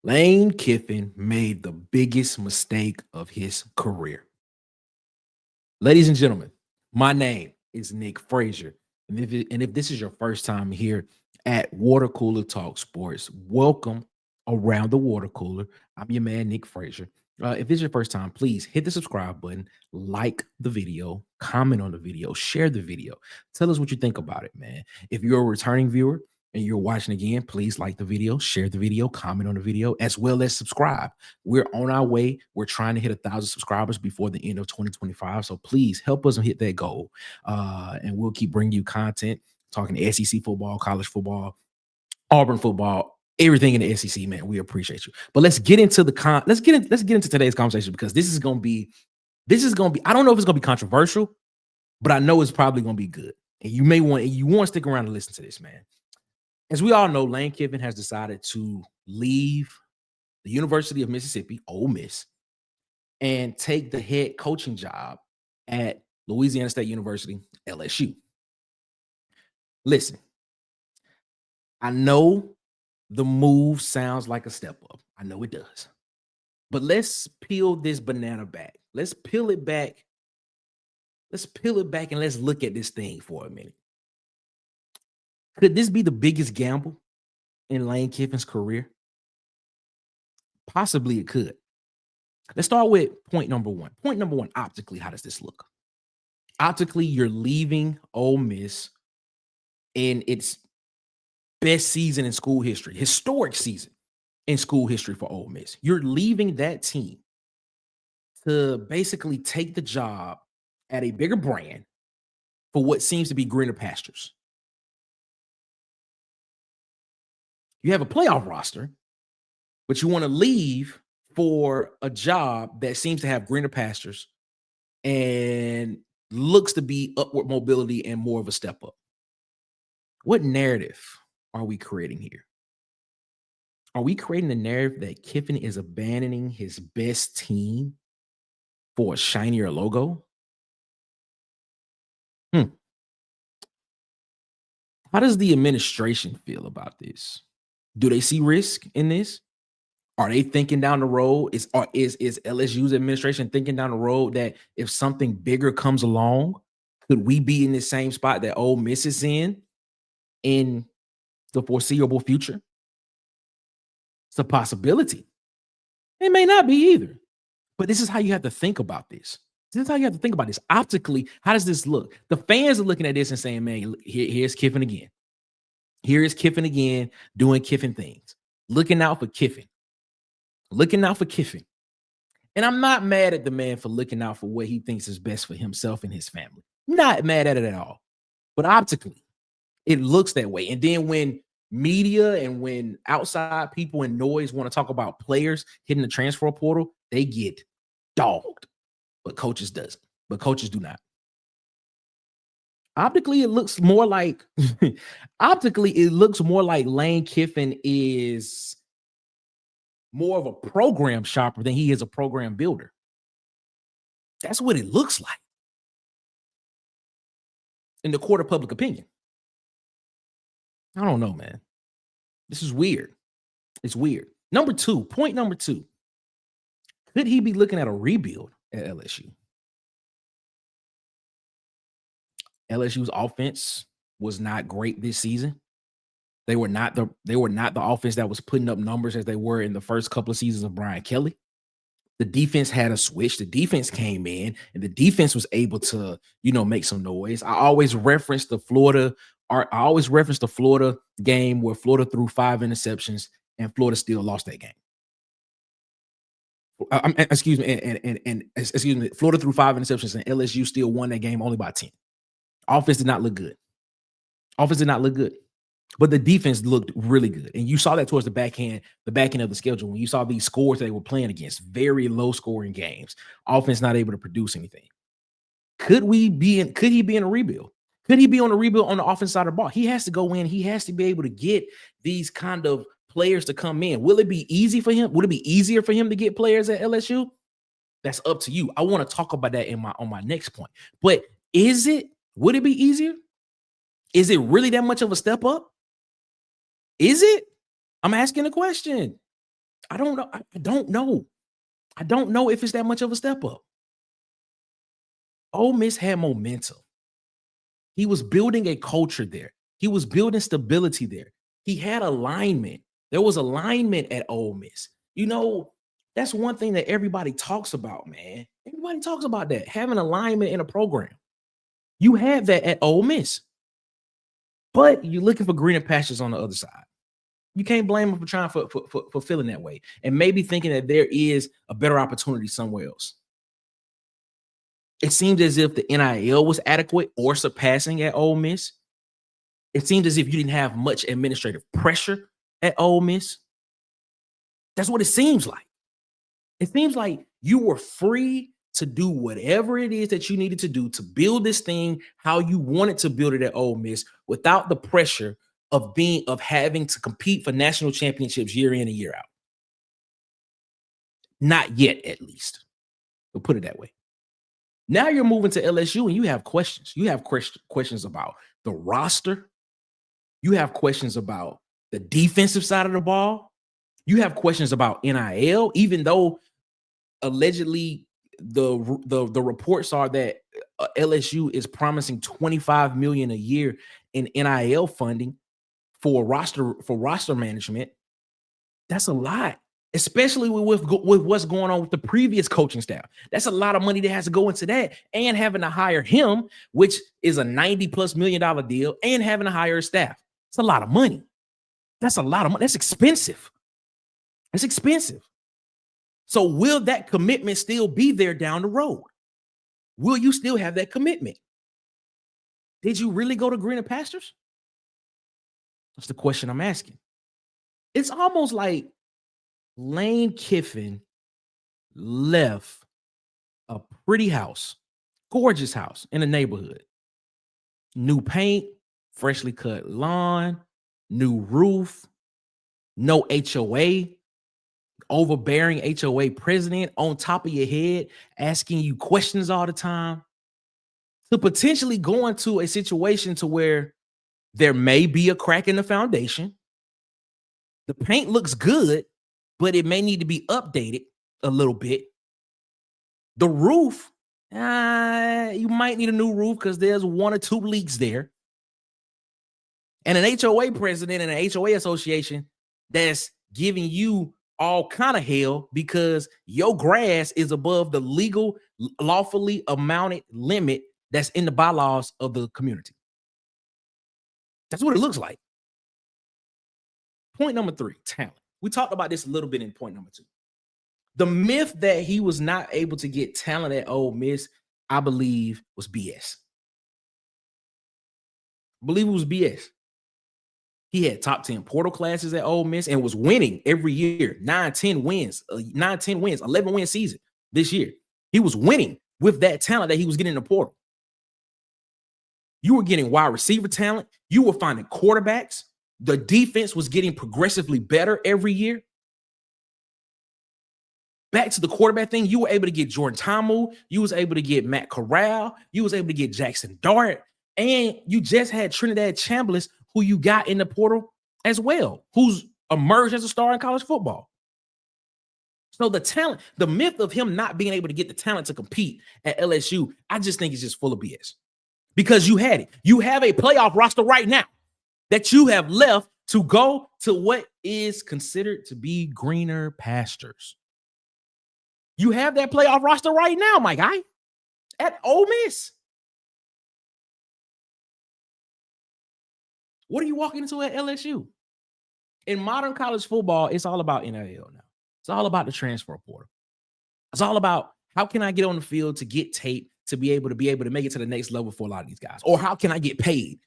Lane Kiffin made the biggest mistake of his career. Ladies and gentlemen, my name is Nick Frazier. And if this is your first time here at Water Cooler Talk Sports, welcome around the water cooler. I'm your man, Nick Frazier. If this is your first time, please hit the subscribe button, like the video, comment on the video, share the video. Tell us what you think about it, man. If you're a returning viewer, and you're watching again, please like the video, share the video, comment on the video, as well as subscribe. We're on our way. We're trying to hit 1,000 subscribers before the end of 2025. So please help us hit that goal. And we'll keep bringing you content, talking SEC football, college football, Auburn football, everything in the SEC, man. We appreciate you. But let's get into let's get into today's conversation, because this is gonna be, I don't know if it's gonna be controversial, but I know it's probably gonna be good. And you want to stick around and listen to this, man. As we all know, Lane Kiffin has decided to leave the University of Mississippi, Ole Miss, and take the head coaching job at Louisiana State University, LSU. Listen, I know the move sounds like a step up. I know it does. But let's peel this banana back. Let's peel it back. Let's peel it back and let's look at this thing for a minute. Could this be the biggest gamble in Lane Kiffin's career? Possibly it could. Let's start with point number one. Point number one, optically, how does this look? Optically, you're leaving Ole Miss in its best season in school history, historic season in school history for Ole Miss. You're leaving that team to basically take the job at a bigger brand for what seems to be greener pastures. You have a playoff roster, but you want to leave for a job that seems to have greener pastures and looks to be upward mobility and more of a step up. What narrative are we creating here? Are we creating the narrative that Kiffin is abandoning his best team for a shinier logo? How does the administration feel about this? Do they see risk in this? Are they thinking down the road? Is LSU's administration thinking down the road that if something bigger comes along, could we be in the same spot that Ole Miss is in the foreseeable future? It's a possibility. It may not be either. But this is how you have to think about this. This is how you have to think about this. Optically, how does this look? The fans are looking at this and saying, man, here's Kiffin again. Here is Kiffin again doing Kiffin things. Looking out for Kiffin. Looking out for Kiffin. And I'm not mad at the man for looking out for what he thinks is best for himself and his family. Not mad at it at all. But optically, it looks that way. And then when media and when outside people and noise want to talk about players hitting the transfer portal, they get dogged. But coaches doesn't. But coaches do not. Optically, it looks more like Lane Kiffin is more of a program shopper than he is a program builder. That's what it looks like in the court of public opinion. I don't know, man. This is weird. It's weird. Point number two. Could he be looking at a rebuild at LSU? LSU's offense was not great this season. They were not the offense that was putting up numbers as they were in the first couple of seasons of Brian Kelly. The defense had a switch. The defense came in, and the defense was able to, make some noise. I always reference the Florida game where Florida threw 5 interceptions and Florida still lost that game. Florida threw 5 interceptions and LSU still won that game only by 10. Offense did not look good. But the defense looked really good. And you saw that towards the back end of the schedule. When you saw these scores they were playing against, very low scoring games, offense not able to produce anything. Could he be in a rebuild? Could he be on a rebuild on the offense side of the ball? He has to go in. He has to be able to get these kind of players to come in. Will it be easy for him? Would it be easier for him to get players at LSU? That's up to you. I want to talk about that on my next point. But would it be easier? Is it really that much of a step up? Is it? I'm asking a question. I don't know. I don't know. I don't know if it's that much of a step up. Ole Miss had momentum. He was building a culture there. He was building stability there. He had alignment. There was alignment at Ole Miss. You know, that's one thing that everybody talks about, man. Everybody talks about that, having alignment in a program. You have that at Ole Miss, but you're looking for greener pastures on the other side. You can't blame them for trying for feeling that way and maybe thinking that there is a better opportunity somewhere else. It seemed as if the NIL was adequate or surpassing at Ole Miss. It seemed as if you didn't have much administrative pressure at Ole Miss. That's what it seems like. It seems like you were free to do whatever it is that you needed to do to build this thing how you wanted to build it at Ole Miss without the pressure of having to compete for national championships year in and year out. Not yet, at least. We'll put it that way. Now you're moving to LSU and you have questions. You have questions about the roster. You have questions about the defensive side of the ball. You have questions about NIL, even though allegedly the reports are that LSU is promising $25 million a year in NIL funding for roster management. That's a lot, especially with what's going on with the previous coaching staff. That's a lot of money that has to go into that, and having to hire him, which is a $90+ million deal, and having to hire a staff. It's a lot of money. That's a lot of money. That's expensive. It's expensive. So will that commitment still be there down the road? Will you still have that commitment? Did you really go to greener pastures? That's the question I'm asking. It's almost like Lane Kiffin left a pretty house, gorgeous house in the neighborhood. New paint, freshly cut lawn, new roof, no HOA, overbearing HOA president on top of your head, asking you questions all the time, to potentially go into a situation to where there may be a crack in the foundation. The paint looks good, but it may need to be updated a little bit. The roof, you might need a new roof because there's 1 or 2 leaks there. And an HOA president and an HOA association that's giving you all kind of hell because your grass is above the legal, lawfully amounted limit that's in the bylaws of the community. That's what it looks like. Point number 3, talent. We talked about this a little bit in point number 2. The myth that he was not able to get talent at Ole Miss, I believe, was BS. I believe it was BS. He had top 10 portal classes at Ole Miss and was winning every year. 9-10 wins, 11-win season this year. He was winning with that talent that he was getting in the portal. You were getting wide receiver talent. You were finding quarterbacks. The defense was getting progressively better every year. Back to the quarterback thing, you were able to get Jordan Ta'amu. You was able to get Matt Corral. You was able to get Jackson Dart. And you just had Trinidad Chambliss, who you got in the portal as well, who's emerged as a star in college football. So the talent, the myth of him not being able to get the talent to compete at LSU, I just think is just full of BS. Because you had it. You have a playoff roster right now that you have left to go to what is considered to be greener pastures. You have that playoff roster right now, my guy, at Ole Miss. What are you walking into at LSU? In modern college football, it's all about NIL now. It's all about the transfer portal. It's all about how can I get on the field to get tape to be able to make it to the next level for a lot of these guys, or how can I get paid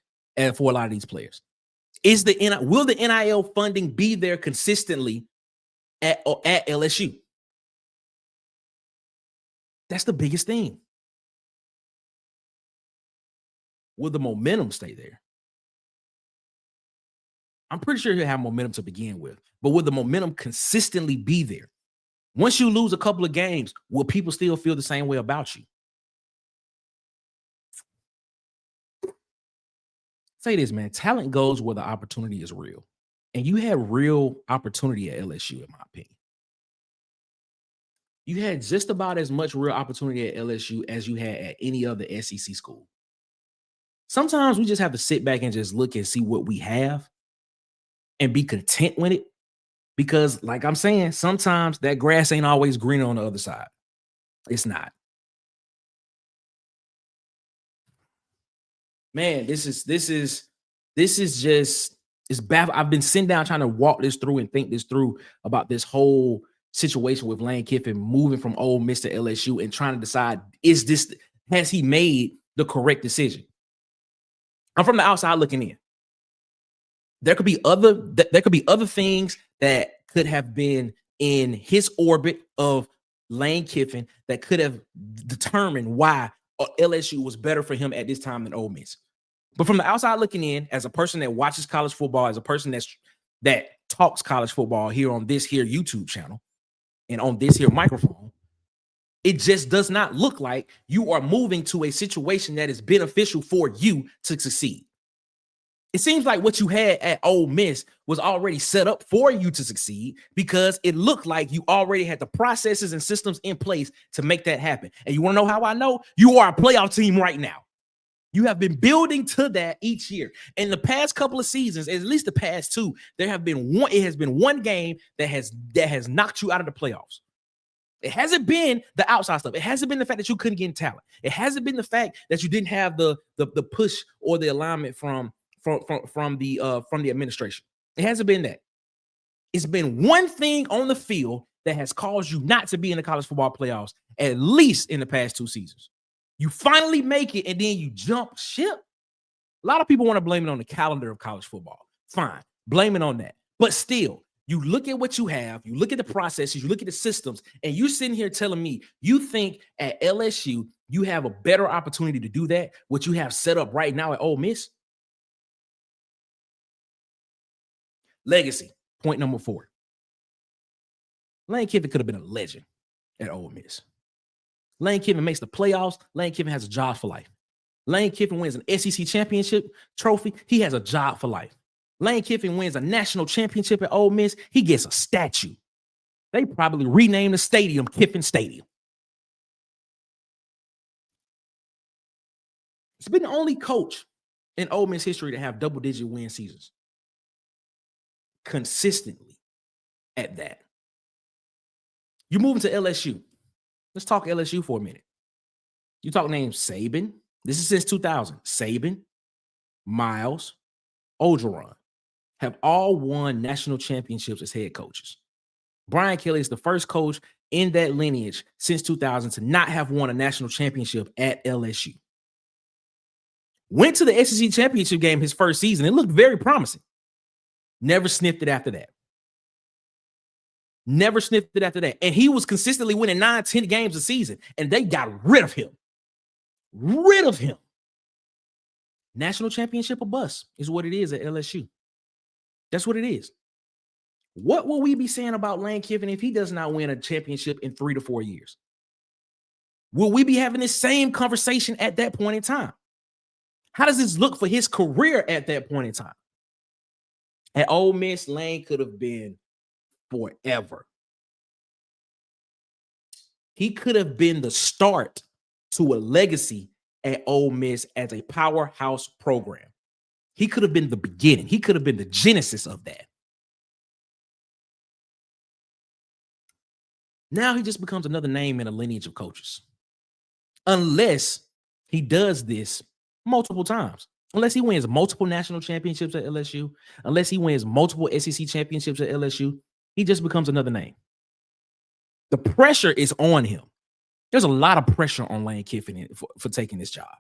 for a lot of these players? Will the NIL funding be there consistently at LSU? That's the biggest thing. Will the momentum stay there? I'm pretty sure he'll have momentum to begin with, but will the momentum consistently be there? Once you lose a couple of games, will people still feel the same way about you? Say this, man. Talent goes where the opportunity is real. And you had real opportunity at LSU, in my opinion. You had just about as much real opportunity at LSU as you had at any other SEC school. Sometimes we just have to sit back and just look and see what we have and be content with it. Because, like I'm saying, sometimes that grass ain't always greener on the other side. It's not. Man, this is just it's bad. I've been sitting down trying to walk this through and think this through about this whole situation with Lane Kiffin moving from Ole Miss to LSU and trying to decide, has he made the correct decision? I'm from the outside looking in. There could be other things that could have been in his orbit of Lane Kiffin that could have determined why LSU was better for him at this time than Ole Miss. But from the outside looking in, as a person that watches college football, as a person that talks college football here on this here YouTube channel and on this here microphone, it just does not look like you are moving to a situation that is beneficial for you to succeed. It seems like what you had at Ole Miss was already set up for you to succeed because it looked like you already had the processes and systems in place to make that happen. And you want to know how I know? You are a playoff team right now. You have been building to that each year. In the past couple of seasons, at least the past two, it has been one game that has knocked you out of the playoffs. It hasn't been the outside stuff. It hasn't been the fact that you couldn't get in talent. It hasn't been the fact that you didn't have the push or the alignment from the administration. It hasn't been that. It's been one thing on the field that has caused you not to be in the college football playoffs, at least in the past two seasons. You finally make it and then you jump ship. A lot of people want to blame it on the calendar of college football. Fine, blame it on that. But still, you look at what you have, you look at the processes, you look at the systems, and you're sitting here telling me you think at LSU you have a better opportunity to do that, what you have set up right now at Ole Miss? Legacy, point number 4. Lane Kiffin could have been a legend at Ole Miss. Lane Kiffin makes the playoffs. Lane Kiffin has a job for life. Lane Kiffin wins an SEC championship trophy. He has a job for life. Lane Kiffin wins a national championship at Ole Miss. He gets a statue. They probably renamed the stadium Kiffin Stadium. He's been the only coach in Ole Miss history to have double-digit win seasons consistently at that. You move into LSU. Let's talk LSU for a minute. You talk names Saban. This is since 2000. Saban, Miles, Orgeron have all won national championships as head coaches. Brian Kelly is the first coach in that lineage since 2000 to not have won a national championship at LSU. Went to the SEC championship game his first season. It looked very promising. Never sniffed it after that. Never sniffed it after that. And he was consistently winning 9, 10 games a season. And they got rid of him. Rid of him. National championship or bust is what it is at LSU. That's what it is. What will we be saying about Lane Kiffin if he does not win a championship in 3 to 4 years? Will we be having this same conversation at that point in time? How does this look for his career at that point in time? At Ole Miss, Lane could have been forever. He could have been the start to a legacy at Ole Miss as a powerhouse program. He could have been the beginning. He could have been the genesis of that. Now he just becomes another name in a lineage of coaches. Unless he does this multiple times. Unless he wins multiple national championships at LSU. Unless he wins multiple SEC championships at LSU. He just becomes another name. The pressure is on him. There's a lot of pressure on Lane Kiffin for taking this job.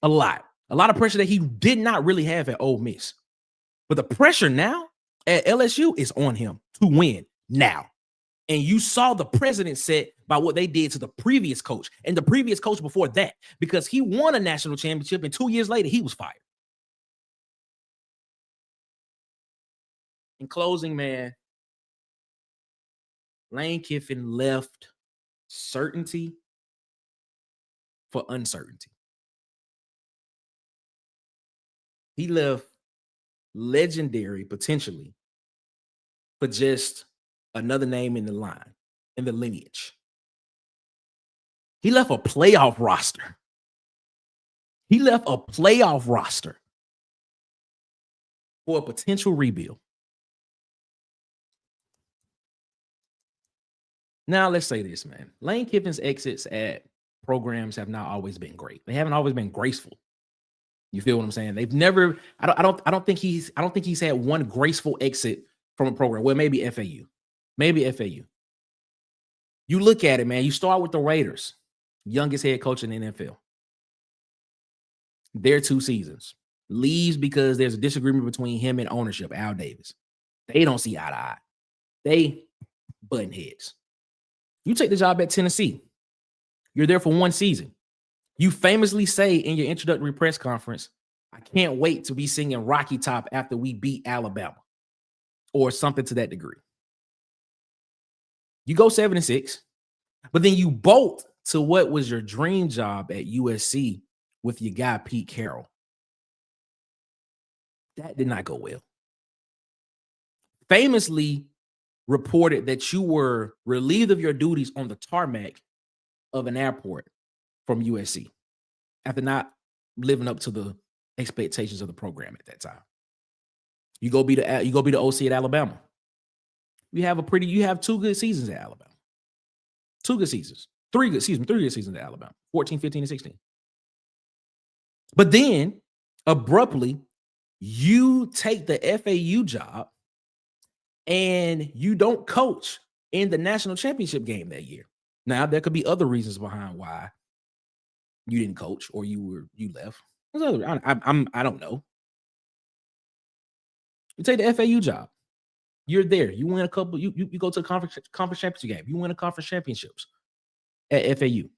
A lot. A lot of pressure that he did not really have at Ole Miss. But the pressure now at LSU is on him to win now. And you saw the precedent set by what they did to the previous coach and the previous coach before that, because he won a national championship and 2 years later, he was fired. In closing, man, Lane Kiffin left certainty for uncertainty. He left legendary potentially for just another name in the line, in the lineage. He left a playoff roster. He left a playoff roster for a potential rebuild. Now, let's say this, man. Lane Kiffin's exits at programs have not always been great. They haven't always been graceful. You feel what I'm saying? They've never. I don't think he's had one graceful exit from a program. Well, maybe FAU. Maybe FAU. You look at it, man. You start with the Raiders, youngest head coach in the NFL. Their 2 seasons. Leaves because there's a disagreement between him and ownership, Al Davis. They don't see eye to eye. They button heads. You take the job at Tennessee. You're there for 1 season. You famously say in your introductory press conference, I can't wait to be singing Rocky Top after we beat Alabama, or something to that degree. You go 7-6, but then you bolt to what was your dream job at USC with your guy, Pete Carroll. That did not go well. Famously reported that you were relieved of your duties on the tarmac of an airport from USC after not living up to the expectations of the program at that time. You go be the OC at Alabama. You have 2 good seasons at Alabama. 2 good seasons. 3 good seasons at Alabama. 14, 15, and 16. But then abruptly, you take the FAU job and you don't coach in the national championship game that year. Now, there could be other reasons behind why you didn't coach or you left. I don't know. You take the FAU job. You're there. You win a couple. You go to the conference championship game. You win a conference championships at FAU.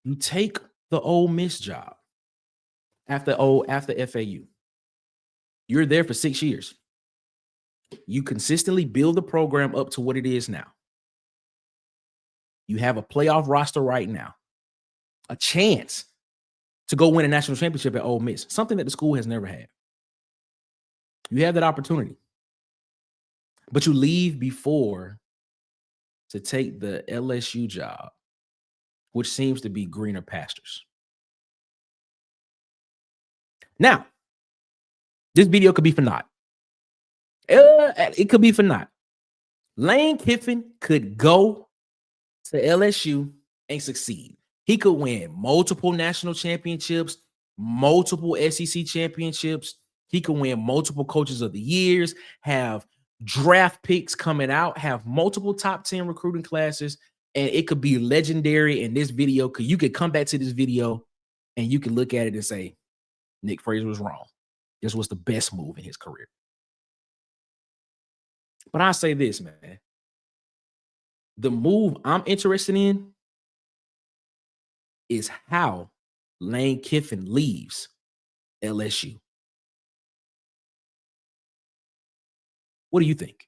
You take the Ole Miss job after FAU. You're there for 6 years. You consistently build the program up to what it is now. You have a playoff roster right now. A chance to go win a national championship at Ole Miss, something that the school has never had. You have that opportunity. But you leave before to take the LSU job, which seems to be greener pastures. Now, this video could be for naught. It could be for naught. Lane Kiffin could go to LSU and succeed. He could win multiple national championships, multiple SEC championships. He could win multiple coaches of the years, have draft picks coming out, have multiple top 10 recruiting classes, and it could be legendary in this video. Because you could come back to this video and you can look at it and say, Nick Frazier was wrong. This was the best move in his career. But I say this, man. The move I'm interested in is how Lane Kiffin leaves LSU. What do you think?